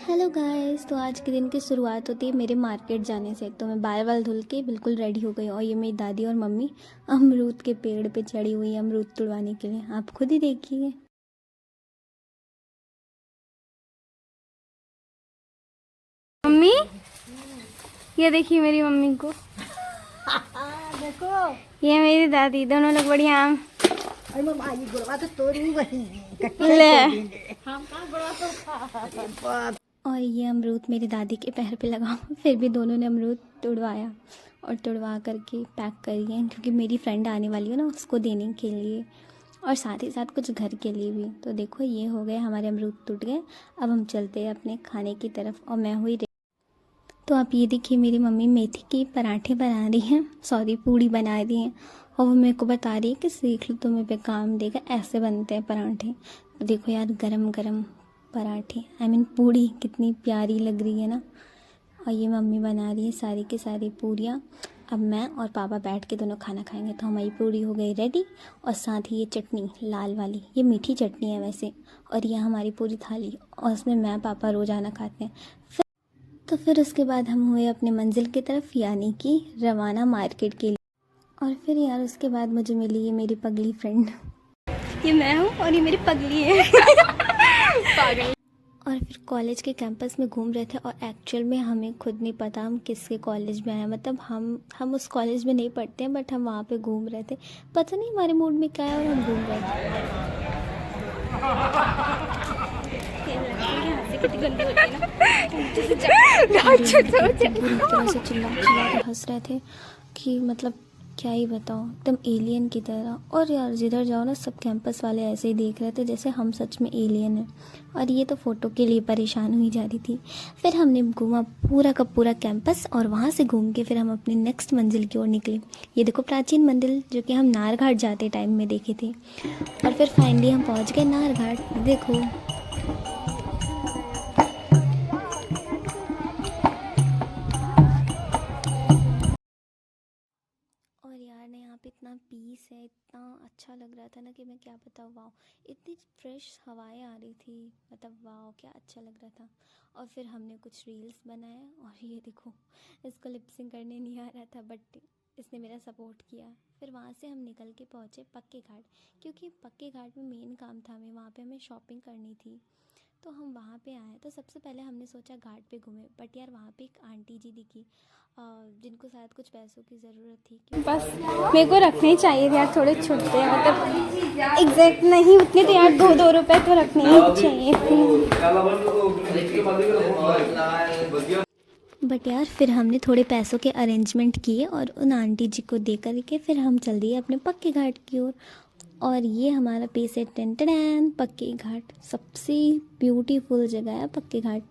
Hello guys. तो आज के दिन की शुरुआत होती है मेरे मार्केट जाने से। तो मैं बाल बाल धुल के बिल्कुल रेडी हो गई और ये मेरी दादी और मम्मी अमरूद के पेड़ पे चढ़ी हुई है अमरूद तुड़वाने के लिए। आप खुद ही देखिए। मम्मी, ये देखिए मेरी मम्मी को। देखो ये मेरी दादी, दोनों लोग बढ़िया आम ले। और ये अमरूद मेरी दादी के पैर पे लगा फिर भी दोनों ने अमरूद तुड़वाया और तुड़वा करके पैक करिए क्योंकि मेरी फ्रेंड आने वाली है ना, उसको देने के लिए और साथ ही साथ कुछ घर के लिए भी। तो देखो ये हो गए हमारे अमरूद टूट गए। अब हम चलते हैं अपने खाने की तरफ और मैं हुई। तो आप ये देखिए मेरी मम्मी मेथी के पराठे बना रही हैं, सॉरी पूड़ी बना रही हैं और वो मेरे को बता रही है कि सीख लो तुम्हें पे काम देगा, ऐसे बनते हैं पराठे। तो देखो यार गरम गरम पराठे पूड़ी कितनी प्यारी लग रही है ना। और ये मम्मी बना रही है सारी की सारी पूरियाँ। अब मैं और पापा बैठ के दोनों खाना खाएंगे। तो हमारी पूड़ी हो गई रेडी और साथ ही ये चटनी लाल वाली, ये मीठी चटनी है वैसे, और ये हमारी पूरी थाली और उसमें मैं पापा रोज़ाना खाते हैं। तो फिर उसके बाद हम हुए अपने मंजिल की तरफ यानी कि रवाना मार्केट के लिए। और फिर यार उसके बाद मुझे मिली ये मेरी पगली फ्रेंड, ये मैं हूँ और ये मेरी पगली है पागल। और फिर कॉलेज के कैंपस में घूम रहे थे और एक्चुअल में हमें खुद नहीं पता हम किसके कॉलेज में आए। मतलब हम उस कॉलेज में नहीं पढ़ते हैं बट हम वहाँ पे घूम रहे थे। पता नहीं हमारे मूड में क्या है और हम घूम रहे थे। कितनी गंदी होती है ना। पूरी तरह से चिल्ला चिल्ला के हंस रहे थे कि मतलब क्या ही बताओ, एकदम एलियन की तरह। और यार जिधर जाओ ना सब कैंपस वाले ऐसे ही देख रहे थे जैसे हम सच में एलियन हैं। और ये तो फ़ोटो के लिए परेशान हुई जा रही थी। फिर हमने घूमा पूरा का पूरा कैंपस और वहाँ से घूम के फिर हम अपनी नेक्स्ट मंजिल की ओर निकले। ये देखो प्राचीन मंदिर जो कि हम नारघाट जाते टाइम में देखे थे। और फिर फाइनली हम पहुँच गए नारघाट। देखो और यार ना यहाँ पे इतना पीस है, इतना अच्छा लग रहा था ना कि मैं क्या बताऊँ। वाह, इतनी फ्रेश हवाएं आ रही थी, मतलब वाह क्या अच्छा लग रहा था। और फिर हमने कुछ रील्स बनाए और ये देखो इसको लिपसिंग करने नहीं आ रहा था बट इसने मेरा सपोर्ट किया। फिर वहाँ से हम निकल के पहुँचे पक्के घाट, क्योंकि पक्के घाट में मेन काम था हमें वहाँ पे हमें शॉपिंग करनी थी। तो हम वहाँ पे आए। तो सबसे पहले हमने सोचा घाट पे घूमें बट यार वहाँ पे एक आंटी जी दिखी जिनको शायद कुछ पैसों की ज़रूरत थी। बस मेरे को रखने ही चाहिए थे यार, थोड़े छुट्टे हैं मतलब एग्जैक्ट नहीं उतने तो यार, 2-2 रुपए तो रखने ही चाहिए थे। बट यार फिर हमने थोड़े पैसों के अरेंजमेंट किए और उन आंटी जी को दे कर के फिर हम चल दिए अपने पक्के घाट की ओर। और ये हमारा पेस है टेंटन पक्के घाट। सबसे ब्यूटीफुल जगह है पक्के घाट।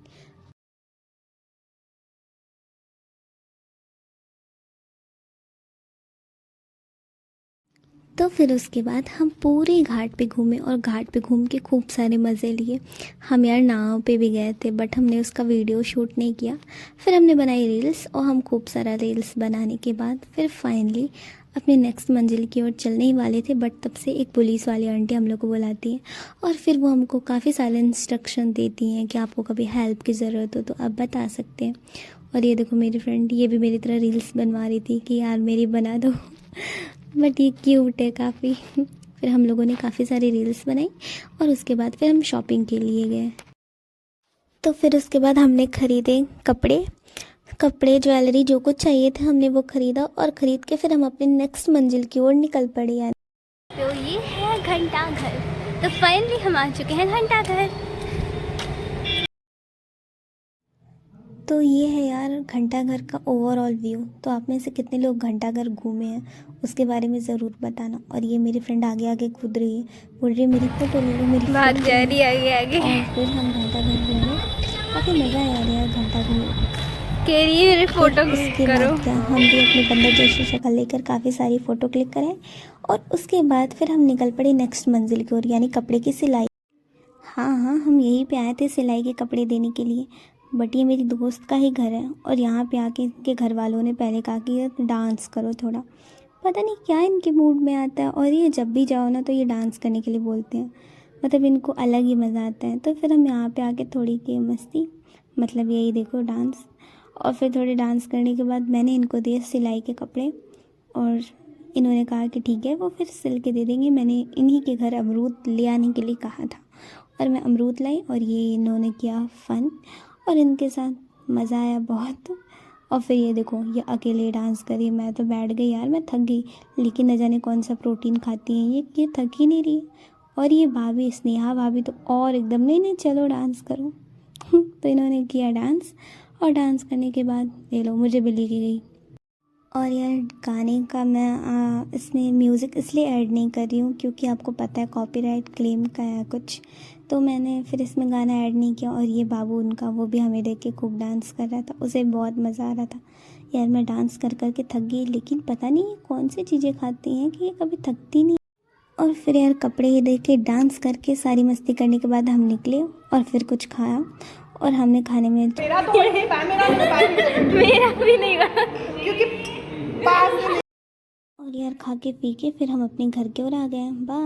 तो फिर उसके बाद हम पूरे घाट पे घूमे और घाट पे घूम के खूब सारे मज़े लिए। हम यार नाव पे भी गए थे बट हमने उसका वीडियो शूट नहीं किया। फिर हमने बनाई रील्स और हम खूब सारा रील्स बनाने के बाद फिर फाइनली अपने नेक्स्ट मंजिल की ओर चलने ही वाले थे बट तब से एक पुलिस वाली आंटी हम लोग को बुलाती है और फिर वो हमको काफ़ी सारे इंस्ट्रक्शन देती हैं कि आपको कभी हेल्प की ज़रूरत हो तो आप बता सकते हैं। और ये देखो मेरी फ्रेंड ये भी मेरी तरह रील्स बनवा रही थी कि यार मेरी बना दो बट ये क्यूट है काफ़ी। फिर हम लोगों ने काफ़ी सारी रील्स बनाई और उसके बाद फिर हम शॉपिंग के लिए गए। तो फिर उसके बाद हमने ख़रीदे कपड़े ज्वेलरी जो कुछ चाहिए थे हमने वो ख़रीदा और ख़रीद के फिर हम अपने नेक्स्ट मंजिल की ओर निकल पड़े यार। तो ये है घंटा घर। तो फाइनली हम आ चुके हैं घंटा घर। तो ये है यार घंटाघर का ओवरऑल व्यू। तो आप में से कितने लोग घंटाघर घूमे हैं उसके बारे में ज़रूर बताना। और ये मेरी फ्रेंड आगे आगे कूद रही है, बोल रही है मेरी फोटो ले लो मेरी भाग फोटो जा ले रही लो। आगे आगे। और फिर हम घंटाघर घूमे, काफ़ी मज़ा आया यार घंटाघर। कह रही है मेरी फोटो फिर क्लिक उसके करो। बाद क्या हम भी अपने बंदर जैसी शक्ल लेकर काफ़ी सारी फ़ोटो क्लिक कराए और उसके बाद फिर हम निकल पड़े नेक्स्ट मंजिल की ओर यानी कपड़े की सिलाई। हाँ हाँ हम यहीं पे आए थे सिलाई के कपड़े देने के लिए बट ये मेरी दोस्त का ही घर है और यहाँ पे आके इनके घर वालों ने पहले कहा कि डांस करो थोड़ा। पता नहीं क्या इनके मूड में आता है और ये जब भी जाओ ना तो ये डांस करने के लिए बोलते हैं। मतलब इनको अलग ही मज़ा आता है। तो फिर हम यहाँ पे आके थोड़ी की मस्ती, मतलब यही देखो डांस। और फिर थोड़े डांस करने के बाद मैंने इनको दिए सिलाई के कपड़े और इन्होंने कहा कि ठीक है वो फिर सिल के दे देंगे। मैंने इन्हीं के घर अमरूद ले आने के लिए कहा था और मैं अमरूद लाई और ये इन्होंने किया फ़न और इनके साथ मज़ा आया बहुत। और फिर ये देखो ये अकेले डांस करी, मैं तो बैठ गई यार, मैं थक गई। लेकिन न जाने कौन सा प्रोटीन खाती हैं ये थक ही नहीं रही। और ये भाभी स्नेहा भाभी तो और एकदम नहीं नहीं चलो डांस करो। तो इन्होंने किया डांस और डांस करने के बाद ले लो मुझे भी लेके गई। और यार गाने का मैं इसमें म्यूज़िक इसलिए ऐड नहीं कर रही हूँ क्योंकि आपको पता है कॉपीराइट क्लेम का है कुछ, तो मैंने फिर इसमें गाना ऐड नहीं किया। और ये बाबू उनका वो भी हमें देख के खूब डांस कर रहा था, उसे बहुत मज़ा आ रहा था। यार मैं डांस कर कर के थक गई, लेकिन पता नहीं ये कौन सी चीज़ें खाती हैं कि ये कभी थकती नहीं। और फिर यार कपड़े ये देख के डांस करके सारी मस्ती करने के बाद हम निकले और फिर कुछ खाया और हमने खाने में मेरा तो वही है, मेरा भी नहीं बना क्योंकि और यार खा के पी के फिर हम अपने घर की ओर आ गए। बाय।